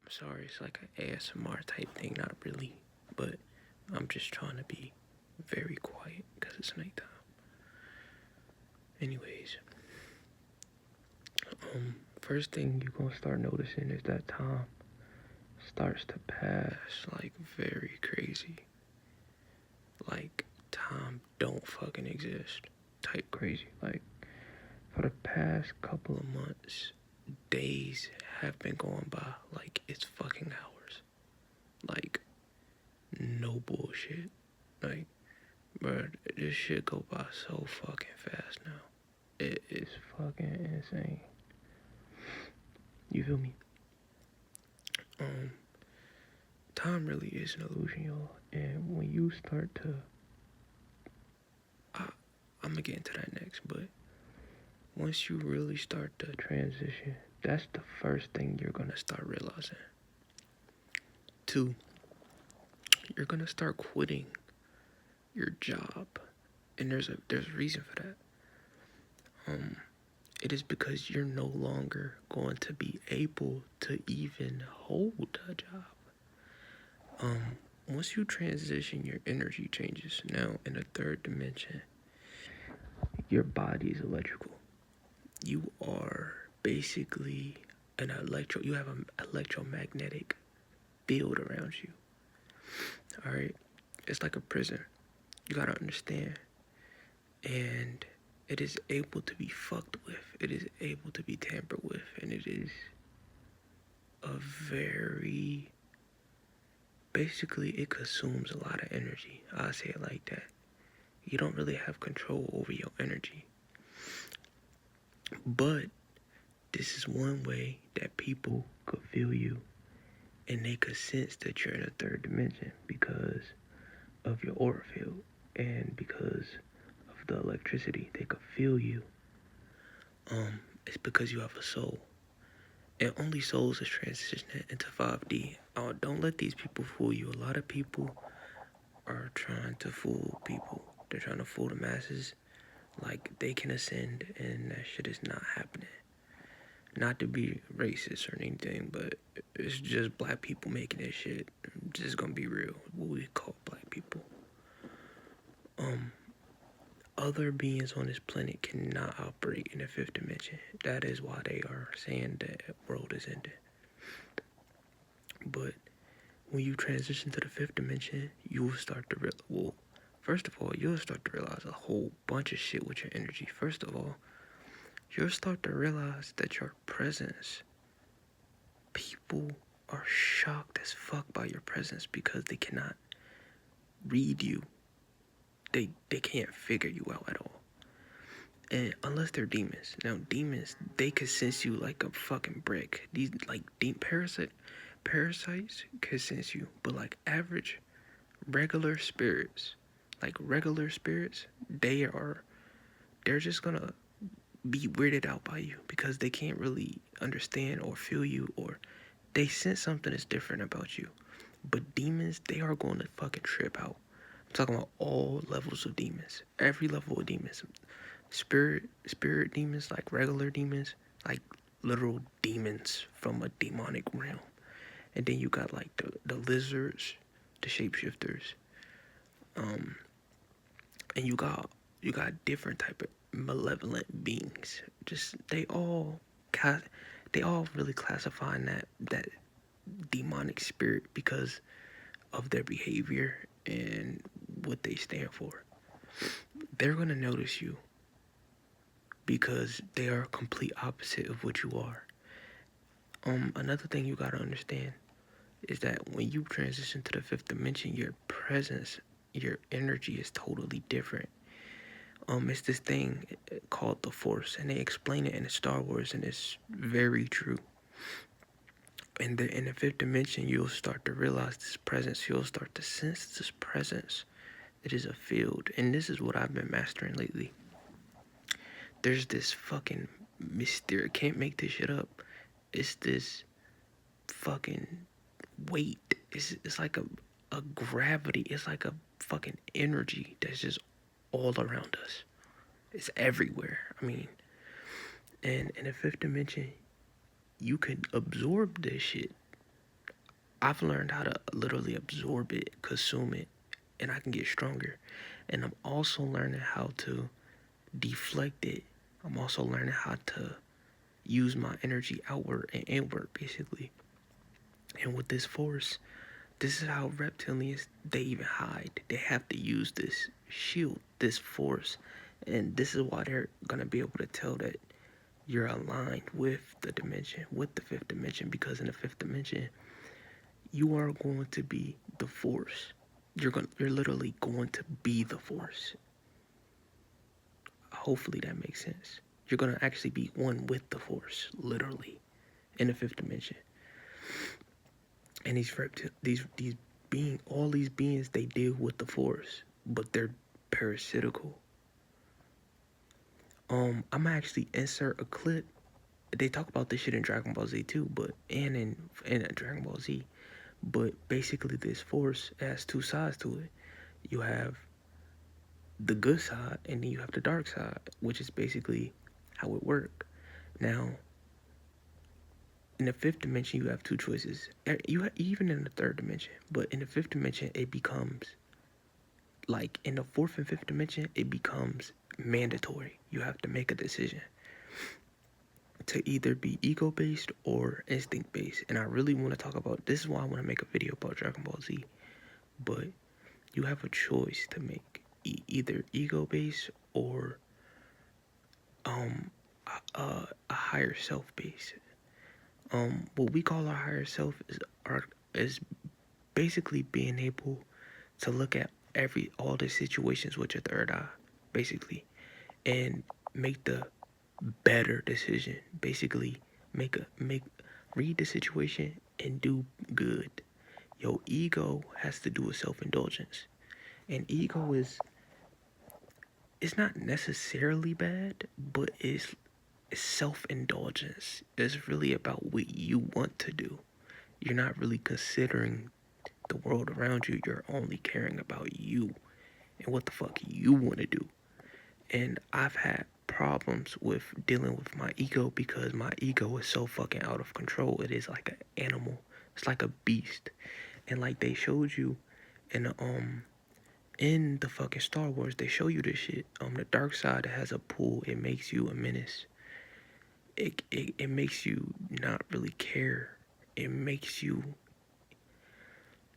Sorry, it's like an ASMR type thing, not really, but I'm just trying to be very quiet because it's nighttime. Anyways, first thing you're gonna start noticing is that time starts to pass like very crazy. Like time don't fucking exist. Type crazy. Like for the past couple of months, days have been going by like it's fucking hours. Like no bullshit. Like, bro, this shit go by so fucking fast now. It is fucking insane. You feel me? Um, Time really is an illusion, y'all. And when you start to, I'm gonna get into that next, but once you really start to transition, that's the first thing you're gonna start realizing. Two, you're gonna start quitting your job, and there's a reason for that. It is because you're no longer going to be able to even hold a job. Once you transition, your energy changes. Now, in the third dimension, your body is electrical. You are basically you have an electromagnetic field around you. All right? It's like a prison. You gotta understand. And it is able to be fucked with. It is able to be tampered with. And it is a very, basically, it consumes a lot of energy. I'll say it like that. You don't really have control over your energy. But this is one way that people could feel you and they could sense that you're in a third dimension because of your aura field and because of the electricity. They could feel you. It's because you have a soul. And only souls is transitioning into 5D. Don't let these people fool you. A lot of people are trying to fool people. They're trying to fool the masses like they can ascend, and that shit is not happening. Not to be racist or anything, but it's just black people making this shit. I'm just gonna be real. What we call black people. Other beings on this planet cannot operate in the fifth dimension. That is why they are saying that world is ending. But when you transition to the fifth dimension, you will start to first of all, you'll start to realize a whole bunch of shit with your energy. First of all, you'll start to realize that your presence, people are shocked as fuck by your presence because they cannot read you. They can't figure you out at all. And unless they're demons. Now demons, they can sense you like a fucking brick. These like parasites can sense you, but like average regular spirits, they're just gonna be weirded out by you because they can't really understand or feel you, or they sense something is different about you. But demons, they are going to fucking trip out. I'm talking about all levels of demons. Every level of demons. Spirit demons, like regular demons, like literal demons from a demonic realm. And then you got like the lizards, the shapeshifters. And you got different type of malevolent beings. Just they all really classify in that demonic spirit because of their behavior and what they stand for. They're gonna notice you because they are complete opposite of what you are. Another thing you gotta understand is that when you transition to the fifth dimension, your presence, your energy is totally different. It's this thing called the Force, and they explain it in Star Wars, and it's very true. And in the fifth dimension, you'll start to realize this presence. You'll start to sense this presence. It is a field, and this is what I've been mastering lately. There's this fucking mystery. Can't make this shit up. It's this fucking weight. It's like a gravity. It's like a fucking energy that's just all around us. It's everywhere. I mean, and in the fifth dimension, you can absorb this shit. I've learned how to literally absorb it, consume it, and I can get stronger. And I'm also learning how to deflect it. I'm also learning how to use my energy outward and inward, basically. And with this force, this is how reptilians, they even hide. They have to use this shield, this force. And this is why they're going to be able to tell that you're aligned with the dimension, with the fifth dimension, because in the fifth dimension, you are going to be the force. You're literally going to be the force. Hopefully that makes sense. You're going to actually be one with the force, literally, in the fifth dimension. And these all these beings, they deal with the force, but they're parasitical. I'm gonna actually insert a clip. They talk about this shit in Dragon Ball Z too, but and in Dragon Ball Z. But basically, this force has two sides to it. You have the good side, and then you have the dark side, which is basically how it works. Now, in the fifth dimension, you have two choices. Even in the third dimension, but in the fifth dimension, it becomes like in the fourth and fifth dimension, it becomes mandatory. You have to make a decision to either be ego based or instinct based. And I really want to talk about this. Is why I want to make a video about Dragon Ball Z. But you have a choice to make, either ego based or a higher self base. What we call our higher self is basically being able to look at all the situations with your third eye, basically, and make the better decision. Basically, read the situation and do good. Your ego has to do with self-indulgence, and ego it's not necessarily bad, but it's self-indulgence. It's really about what you want to do. You're not really considering the world around you. You're only caring about you and what the fuck you want to do. And I've had problems with dealing with my ego because my ego is so fucking out of control. It is like an animal. It's like a beast. And like they showed you in the fucking Star Wars, they show you this shit. The dark side has a pull. It makes you a menace. It makes you not really care. It makes you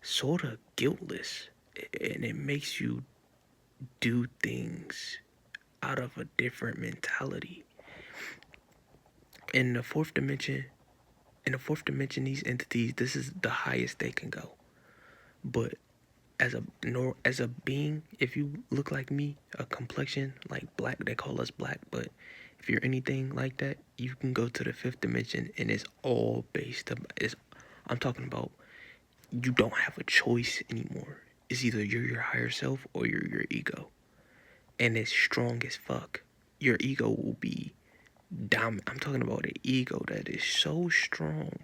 sort of guiltless. And it makes you do things out of a different mentality. In the fourth dimension, these entities, this is the highest they can go. But as a being, if you look like me, a complexion like black, they call us black, but if you're anything like that, you can go to the fifth dimension, and it's all based up. I'm talking about, you don't have a choice anymore. It's either you're your higher self or you're your ego, and it's strong as fuck. Your ego will be dominant. I'm talking about an ego that is so strong.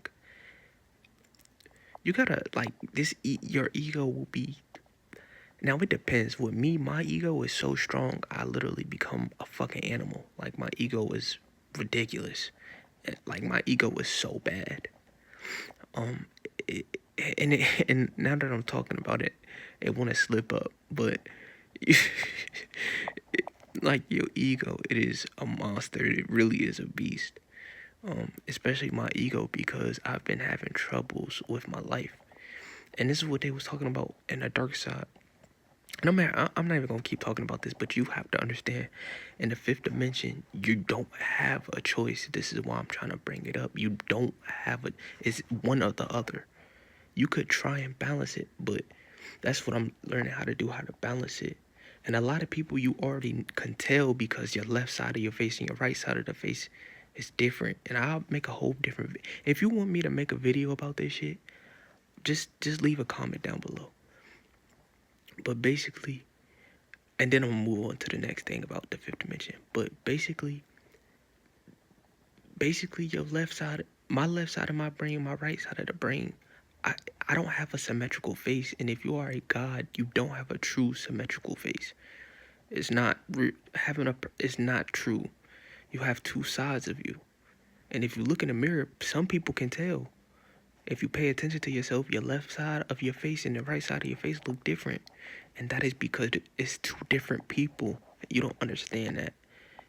You gotta like this. Your ego will be. Now it depends. With me, my ego is so strong, I literally become a fucking animal. Like my ego is ridiculous. Like my ego is so bad. And now that I'm talking about it, it want to slip up, but like your ego, it is a monster. It really is a beast. Especially my ego, because I've been having troubles with my life, and this is what they was talking about in the dark side. No matter, I'm not even gonna keep talking about this, but you have to understand, in the fifth dimension, you don't have a choice. This is why I'm trying to bring it up. You don't have it. It's one or the other. You could try and balance it, but that's what I'm learning how to do, how to balance it. And a lot of people, you already can tell because your left side of your face and your right side of the face is different. And I'll make a whole different. If you want me to make a video about this shit, just leave a comment down below. But basically, and then I'm gonna move on to the next thing about the fifth dimension. But basically your left side, my left side of my brain, my right side of the brain, I don't have a symmetrical face. And if you are a god, you don't have a true symmetrical face. It's not it's not true. You have two sides of you. And if you look in the mirror, some people can tell. If you pay attention to yourself, your left side of your face and the right side of your face look different. And that is because it's two different people. You don't understand that.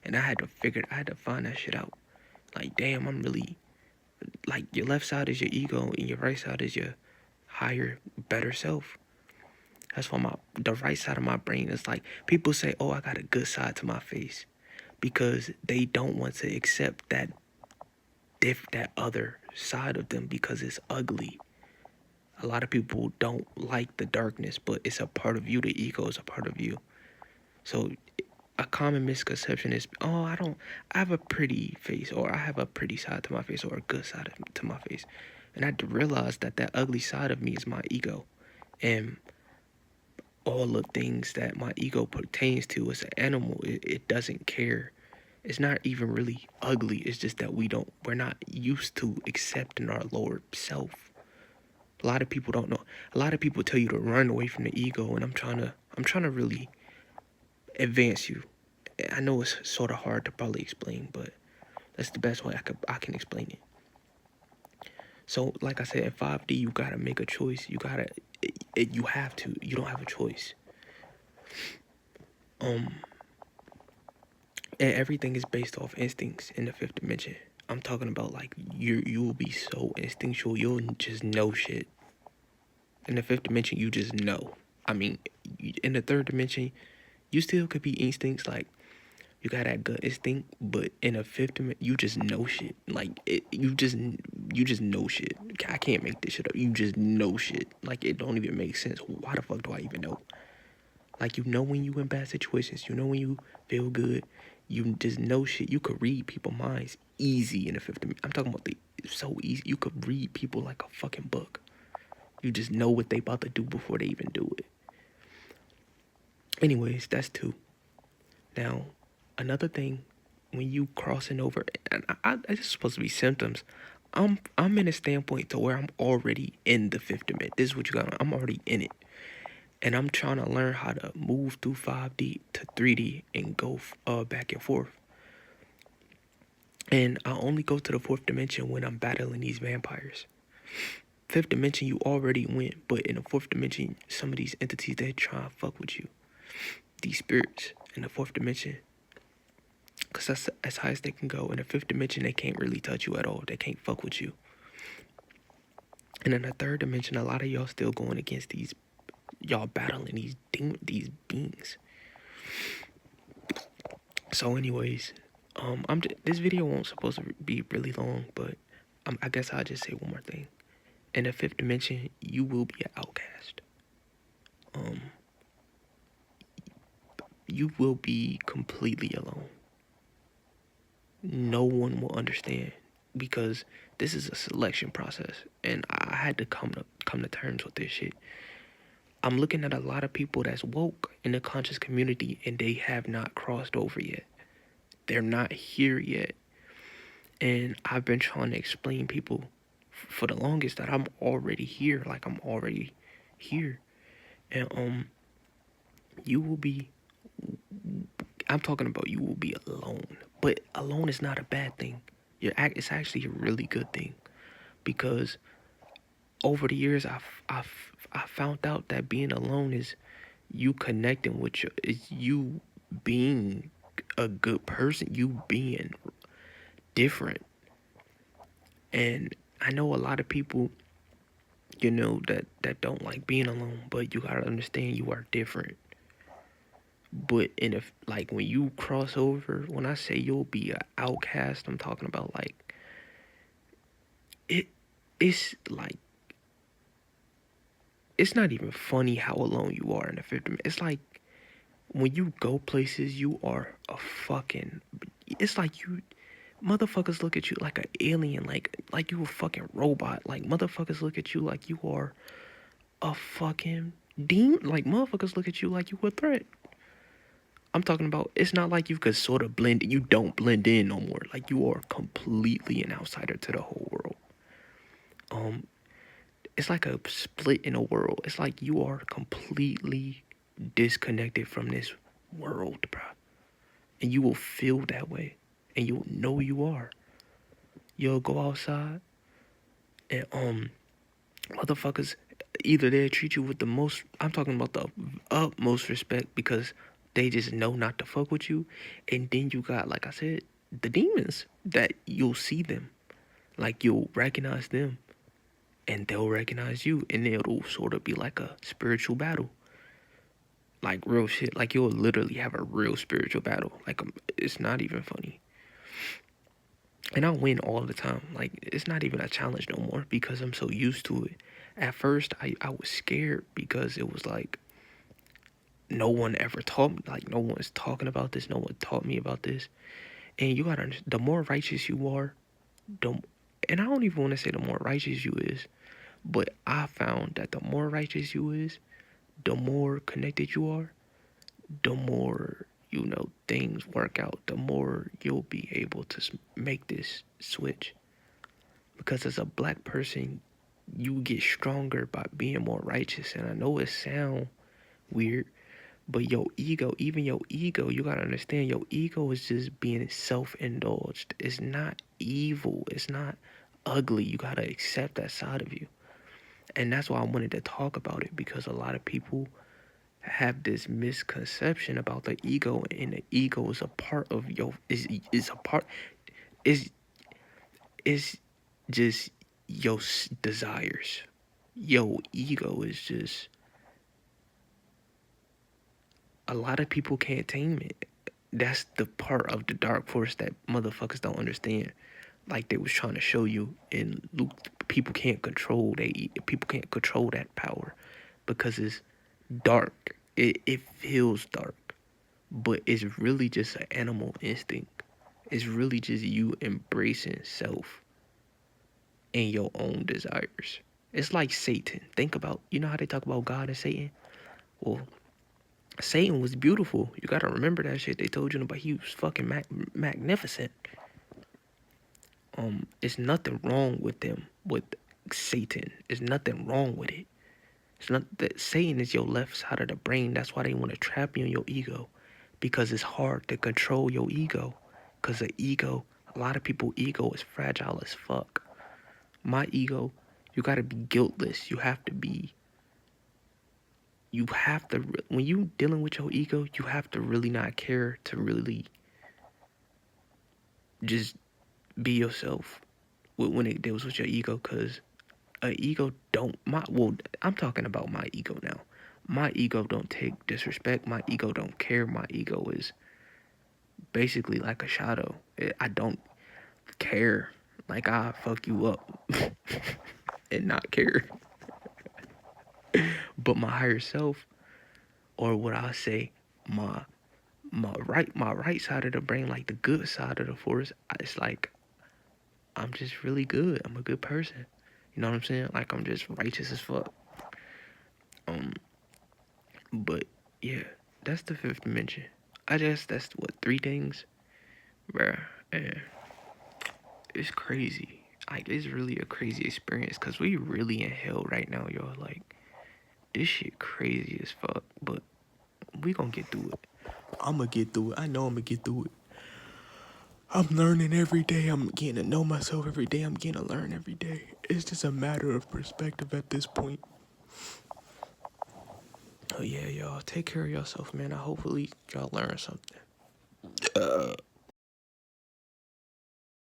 And I had to find that shit out. Like, damn, I'm really, like, your left side is your ego and your right side is your higher, better self. That's why the right side of my brain is like, people say, oh, I got a good side to my face. Because they don't want to accept that other side of them because it's ugly. A lot of people don't like the darkness, but it's a part of you. The ego is a part of you. So a common misconception is, oh, I have a pretty face, or I have a pretty side to my face, or a good side to my face. And I had to realize that ugly side of me is my ego. And all the things that my ego pertains to as an animal, it doesn't care. It's not even really ugly. It's just that we're not used to accepting our lower self. A lot of people don't know. A lot of people tell you to run away from the ego, and I'm trying to really advance you. I know it's sort of hard to probably explain, but that's the best way I can explain it. So, like I said, in 5D, you gotta make a choice. You have to. You don't have a choice. And everything is based off instincts in the fifth dimension. I'm talking about, like, you will be so instinctual, you'll just know shit. In the fifth dimension, you just know. I mean, in the third dimension, you still could be instincts, like, you got that gut instinct, but in a fifth dimension, you just know shit. Like, you just know shit. I can't make this shit up. You just know shit. Like, it don't even make sense. Why the fuck do I even know? Like, you know when you in bad situations. You know when you feel good. You just know shit. You could read people's minds easy in the fifth dimension. I'm talking about so easy. You could read people like a fucking book. You just know what they about to do before they even do it. Anyways, that's 2. Now, another thing, when you crossing over, and it's supposed to be symptoms. I'm in a standpoint to where I'm already in the fifth dimension. This is what you got. I'm already in it, and I'm trying to learn how to move through 5D to 3D and go back and forth. And I only go to the fourth dimension when I'm battling these vampires. Fifth dimension, you already went, but in the fourth dimension, some of these entities, they try to fuck with you. These spirits in the fourth dimension, because that's as high as they can go. In the fifth dimension, they can't really touch you at all. They can't fuck with you. And in the third dimension, a lot of y'all still going against y'all battling these beings. So anyways, this video won't supposed to be really long, but I guess I'll just say one more thing. In the fifth dimension, you will be an outcast. You will be completely alone. No one will understand, because this is a selection process, and I had to come to terms with this shit. I'm looking at a lot of people that's woke in the conscious community, and they have not crossed over yet. They're not here yet. And I've been trying to explain people for the longest that I'm already here. Like, I'm already here. And you will be, I'm talking about, you will be alone. But alone is not a bad thing. It's actually a really good thing, because over the years I found out that being alone is you connecting with is you being a good person, you being different. And I know a lot of people, that don't like being alone, but you gotta understand you are different. But like, when you cross over, when I say you'll be an outcast, I'm talking about, like, it's like, it's not even funny how alone you are in the fifth dimension. It's like, when you go places, you are it's like motherfuckers look at you like an alien, like you a fucking robot. Like, motherfuckers look at you like you are a fucking demon. Like, motherfuckers look at you like you a threat. I'm talking about, it's not like you could sort of blend. You don't blend in no more. Like, you are completely an outsider to the whole world. It's like a split in a world. It's like you are completely disconnected from this world, bro. And you will feel that way. And you'll know you are. You'll go outside, and Motherfuckers, either they treat you with the most, I'm talking about the utmost respect because they just know not to fuck with you. And then you got, like I said, the demons that you'll see them. Like you'll recognize them and they'll recognize you. And it'll sort of be like a spiritual battle. Like real shit. Like you'll literally have a real spiritual battle. Like it's not even funny. And I win all the time. Like it's not even a challenge no more because I'm so used to it. At first, I was scared because it was like no one ever taught me. Like no one's talking about this. No one taught me about this. And you gotta understand, the more righteous you are, the and I don't even want to say the more righteous you is, but I found that the more righteous you is, the more connected you are, the more things work out, the more you'll be able to make this switch. Because as a black person, you get stronger by being more righteous. And I know it sound weird, but your ego, even your ego, you gotta understand your ego is just being self-indulged. It's not evil. It's not ugly. You gotta accept that side of you. And that's why I wanted to talk about it because a lot of people have this misconception about the ego, and the ego is a part of your is a part is is just your desires. Your ego is just a lot of people can't tame it. That's the part of the dark force that motherfuckers don't understand. Like they was trying to show you in Luke, people can't control that power because it's dark. It feels dark, but it's really just an animal instinct. It's really just you embracing self and your own desires. It's like Satan. Think about, you know how they talk about God and Satan? Well, Satan was beautiful. You gotta remember that shit they told you about. He was fucking magnificent. It's nothing wrong with them, with Satan. There's nothing wrong with it. It's not that Satan is your left side of the brain. That's why they want to trap you in your ego, because it's hard to control your ego. Cause the ego, a lot of people' ego is fragile as fuck. My ego, you gotta be guiltless. You have to, when you dealing with your ego, you have to really not care to really just be yourself when it deals with your ego, cause a ego don't I'm talking about my ego now. My ego don't take disrespect. My ego don't care. My ego is basically like a shadow. I don't care. Like I fuck you up and not care. But my higher self, or what I say, my my right side of the brain, like the good side of the force, it's like I'm just really good. I'm a good person. You know what I'm saying? Like I'm just righteous as fuck. Um, but yeah, that's the fifth dimension. I guess that's what, three things, bruh. And it's crazy. Like it's really a crazy experience because we really in hell right now, y'all. Like this shit crazy as fuck. But we gonna get through it. I'ma get through it. I know I'ma get through it. I'm learning every day. I'm getting to know myself every day. I'm getting to learn every day. It's just a matter of perspective at this point. Oh yeah, y'all. Take care of yourself, man. I hopefully y'all learn something.